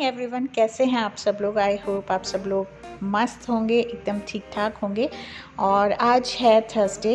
Everyone, कैसे हैं आप सब लोग। आई होप आप सब लोग मस्त होंगे, एकदम ठीक ठाक होंगे। और आज है थर्सडे।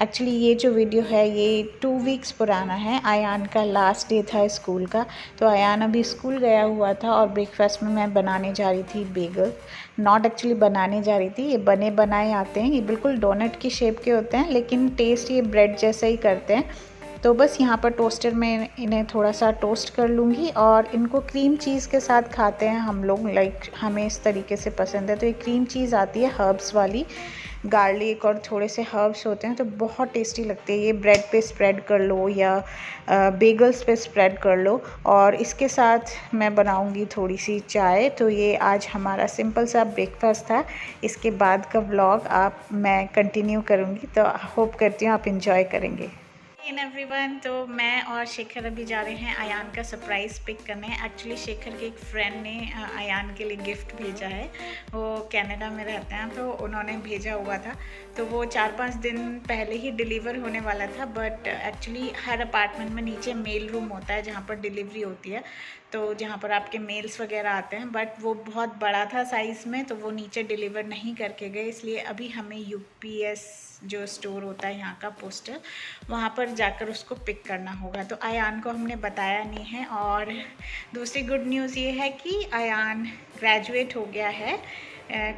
एक्चुअली ये जो वीडियो है ये 2 वीक्स पुराना है। आयान का लास्ट डे था स्कूल का, तो आयान अभी स्कूल गया हुआ था और ब्रेकफास्ट में मैं बनाने जा रही थी बेगल। नॉट एक्चुअली बनाने जा रही थी, ये बने बनाए आते हैं। ये बिल्कुल डोनट की शेप के होते हैं, लेकिन टेस्ट ये ब्रेड जैसा ही करते हैं। तो बस यहाँ पर टोस्टर में इन्हें थोड़ा सा टोस्ट कर लूँगी और इनको क्रीम चीज़ के साथ खाते हैं हम लोग। लाइक हमें इस तरीके से पसंद है। तो ये क्रीम चीज़ आती है हर्ब्स वाली, गार्लिक और थोड़े से हर्ब्स होते हैं, तो बहुत टेस्टी लगती है। ये ब्रेड पे स्प्रेड कर लो या बेगल्स पे स्प्रेड कर लो। और इसके साथ मैं बनाऊँगी थोड़ी सी चाय। तो ये आज हमारा सिंपल सा ब्रेकफास्ट था। इसके बाद का व्लॉग मैं कंटिन्यू करूँगी, तो होप करती हूँ आप इंजॉय करेंगे। इन एवरीवन, तो मैं और शेखर अभी जा रहे हैं आयान का सरप्राइज़ पिक करने। एक्चुअली शेखर के एक फ्रेंड ने आयान के लिए गिफ्ट भेजा है। वो कनाडा में रहते हैं, तो उन्होंने भेजा हुआ था। तो वो 4-5 दिन पहले ही डिलीवर होने वाला था, बट एक्चुअली हर अपार्टमेंट में नीचे मेल रूम होता है जहाँ पर डिलीवरी होती है, तो जहाँ पर आपके मेल्स वगैरह आते हैं। बट वो बहुत बड़ा था साइज़ में, तो वो नीचे डिलीवर नहीं करके गए। इसलिए अभी हमें यूपीएस जो स्टोर होता है यहाँ का पोस्टल, वहाँ पर जाकर उसको पिक करना होगा। तो आयान को हमने बताया नहीं है। और दूसरी गुड न्यूज़ ये है कि आयान ग्रेजुएट हो गया है।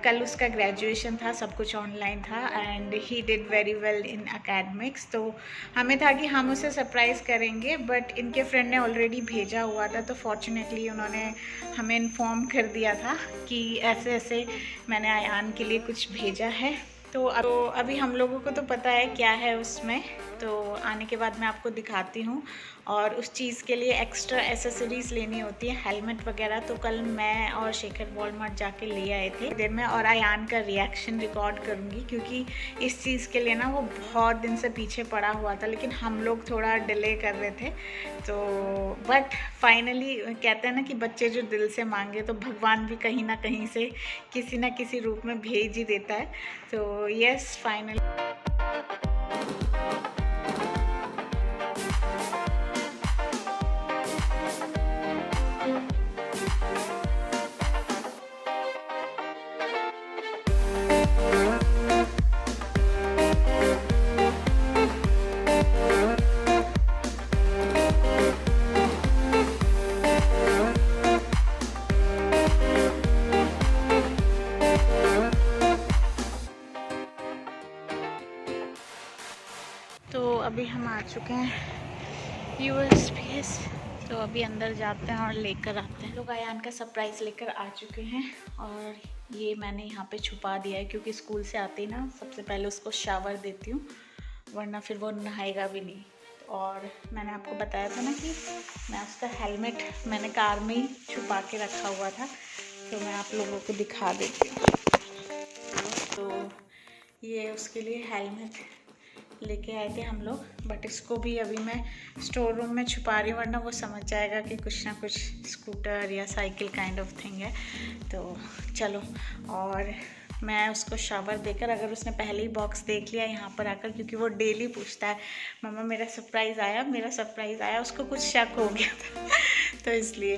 कल उसका ग्रेजुएशन था, सब कुछ ऑनलाइन था and he did very well in academics. तो हमें था कि हम उसे सरप्राइज़ करेंगे, बट इनके फ्रेंड ने ऑलरेडी भेजा हुआ था। तो फॉर्चुनेटली उन्होंने हमें इन्फॉर्म कर दिया था कि ऐसे ऐसे मैंने आयान के लिए कुछ भेजा है। तो अभी हम लोगों को तो पता है क्या है उसमें, तो आने के बाद मैं आपको दिखाती हूँ। और उस चीज़ के लिए एक्स्ट्रा एसेसरीज़ लेनी होती है, हेलमेट वगैरह। तो कल मैं और शेखर वॉलमार्ट जाके ले आए थे देर में। और आयान का रिएक्शन रिकॉर्ड करूँगी, क्योंकि इस चीज़ के लिए ना वो बहुत दिन से पीछे पड़ा हुआ था, लेकिन हम लोग थोड़ा डिले कर रहे थे। तो बट फाइनली कहते हैं ना कि बच्चे जो दिल से मांगे तो भगवान भी कहीं ना कहीं से किसी ना किसी रूप में भेज ही देता है। तो यस, फाइनली अभी हम आ चुके हैं यूएसपीएस। तो अभी अंदर जाते हैं और लेकर आते हैं। लोग आयान का सरप्राइज़ लेकर आ चुके हैं और ये मैंने यहाँ पे छुपा दिया है, क्योंकि स्कूल से आते ही ना सबसे पहले उसको शावर देती हूँ, वरना फिर वो नहाएगा भी नहीं। और मैंने आपको बताया था ना कि मैं उसका हेलमेट मैंने कार में ही छुपा के रखा हुआ था, तो मैं आप लोगों को दिखा देती हूँ। तो ये उसके लिए हेलमेट लेके आए थे हम लोग, बट इसको भी अभी मैं स्टोर रूम में छुपा रही हूँ, वरना वो समझ जाएगा कि कुछ ना कुछ स्कूटर या साइकिल काइंड ऑफ थिंग है। तो चलो, और मैं उसको शावर देकर, अगर उसने पहले ही बॉक्स देख लिया यहाँ पर आकर, क्योंकि वो डेली पूछता है मम्मा मेरा सरप्राइज़ आया, मेरा सरप्राइज़ आया, उसको कुछ शक हो गया था तो इसलिए,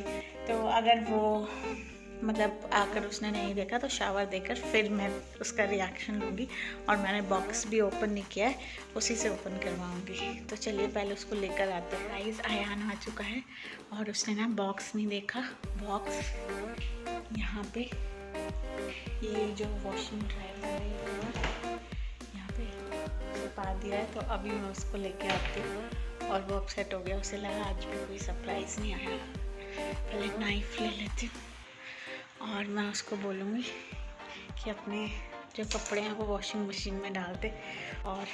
तो अगर वो मतलब आकर उसने नहीं देखा तो शावर देकर फिर मैं उसका रिएक्शन लूँगी। और मैंने बॉक्स भी ओपन नहीं किया है, उसी से ओपन करवाऊँगी। तो चलिए पहले उसको लेकर आते हैं। गाइस, आयान आ चुका है और उसने ना बॉक्स नहीं देखा। बॉक्स यहाँ पे, ये जो वॉशिंग ड्रायर है यहाँ पे छुपा दिया है। तो अभी मैं उसको लेके आती हूँ और वो अपसेट हो गया, उसे लगा आज भी कोई सरप्राइज़ नहीं आया। पहले नाइफ़ ले लेती हूँ और मैं उसको बोलूँगी कि अपने जो कपड़े हैं वो वॉशिंग मशीन में डाल दे। और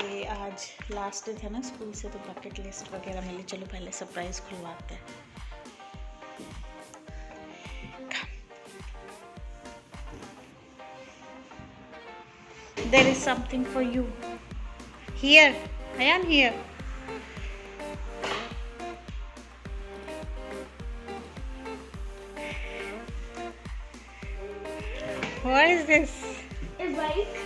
ये आज लास्ट डे था ना स्कूल से, तो बकेट लिस्ट वगैरह मिली। चलो पहले सरप्राइज़ खुलवाते हैं। There is something for you. Here, I am here. What is this? A bike.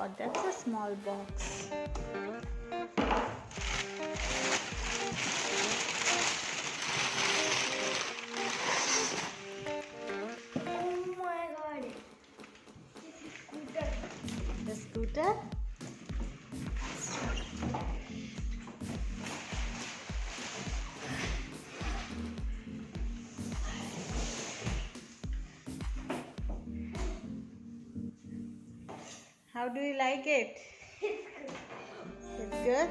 God, that's a small box. Oh my God. This is scooter. The scooter? How do you like it? It's good?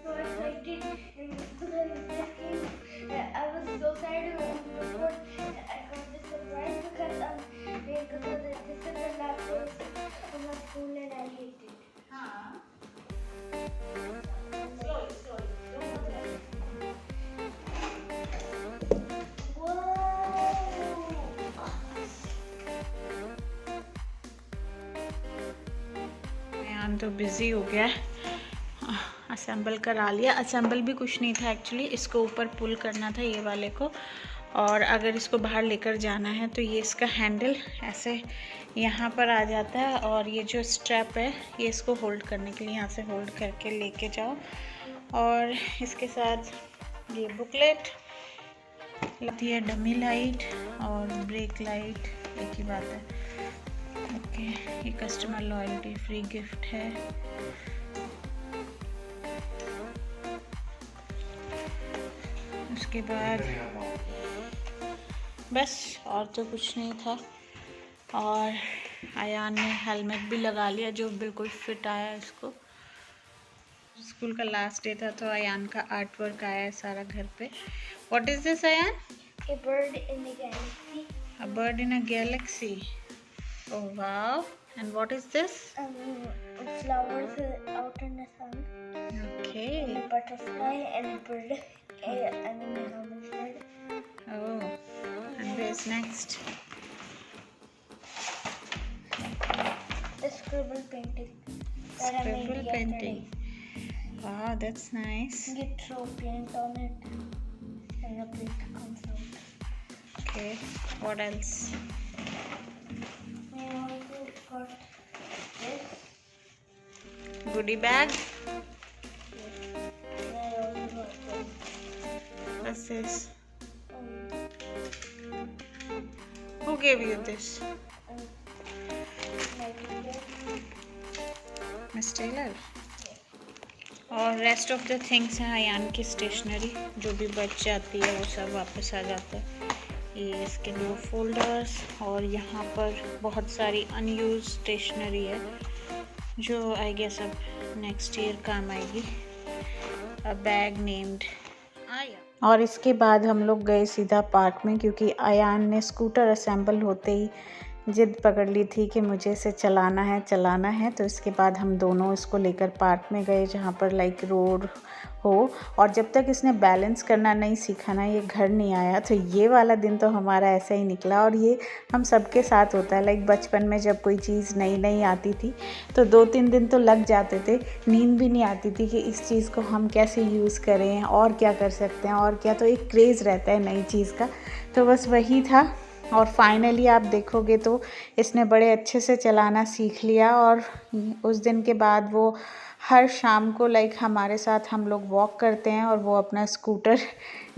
So excited because this came. I was so excited before I got this surprise because this is the last day of my school and I hate it. यान तो busy हो गया, assemble करा लिया। Assemble भी कुछ नहीं था एक्चुअली, इसको ऊपर पुल करना था ये वाले को, और अगर इसको बाहर लेकर जाना है तो ये इसका हैंडल ऐसे यहाँ पर आ जाता है, और ये जो स्ट्रैप है ये इसको होल्ड करने के लिए यहाँ से होल्ड करके लेके जाओ। और इसके साथ ये बुकलेट लगती है, डमी लाइट और ब्रेक लाइट, एक ही बात है। ओके, ये कस्टमर लॉयल्टी फ्री गिफ्ट है। उसके बाद बस और तो कुछ नहीं था। और आयान ने हेलमेट भी लगा लिया जो बिल्कुल फिट आया इसको। स्कूल का लास्ट डे था तो आयान का आर्ट वर्क आया है सारा घर पे। What is this Ayaan? A bird in the galaxy. A bird in a galaxy. Oh wow. And what is this? Flowers out in the sun. Okay. And a butterfly and a bird. And a hummingbird. Oh. And where's next? The scribble painting. That I made Scribble painting. yesterday. Wow, that's nice. You throw paint on it and the paint comes out. Okay. What else? I also got this. Goodie bag. And I also got this. What's this? Um, Who gave you this? Miss Taylor. और rest of the things हैं आयान की stationery, जो भी बच जाती है वो सब वापस आ जाता है। ये इसके 2 फोल्डर्स, और यहाँ पर बहुत सारी अनयूज स्टेशनरी है जो आई गेस अब नेक्स्ट ईयर काम आएगी। अ बैग नेम्ड आया। और इसके बाद हम लोग गए सीधा पार्क में, क्योंकि आयान ने स्कूटर असेंबल होते ही जिद पकड़ ली थी कि मुझे इसे चलाना है। तो इसके बाद हम दोनों इसको लेकर पार्क में गए जहाँ पर लाइक रोड हो, और जब तक इसने बैलेंस करना नहीं सीखा ना ये घर नहीं आया। तो ये वाला दिन तो हमारा ऐसा ही निकला, और ये हम सबके साथ होता है। लाइक बचपन में जब कोई चीज़ नई आती थी तो 2-3 दिन तो लग जाते थे, नींद भी नहीं आती थी कि इस चीज़ को हम कैसे यूज़ करें और क्या कर सकते हैं और क्या, तो एक क्रेज़ रहता है नई चीज़ का। तो बस वही था, और फाइनली आप देखोगे तो इसने बड़े अच्छे से चलाना सीख लिया। और उस दिन के बाद वो हर शाम को लाइक हमारे साथ हम लोग वॉक करते हैं, और वो अपना स्कूटर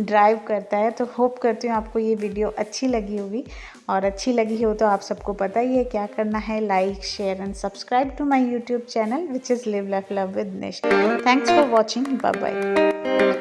ड्राइव करता है। तो होप करती हूँ आपको ये वीडियो अच्छी लगी होगी, और अच्छी लगी हो तो आप सबको पता ही है क्या करना है, like share and subscribe to my YouTube channel which is live life love with Nish. Thanks for watching, bye bye.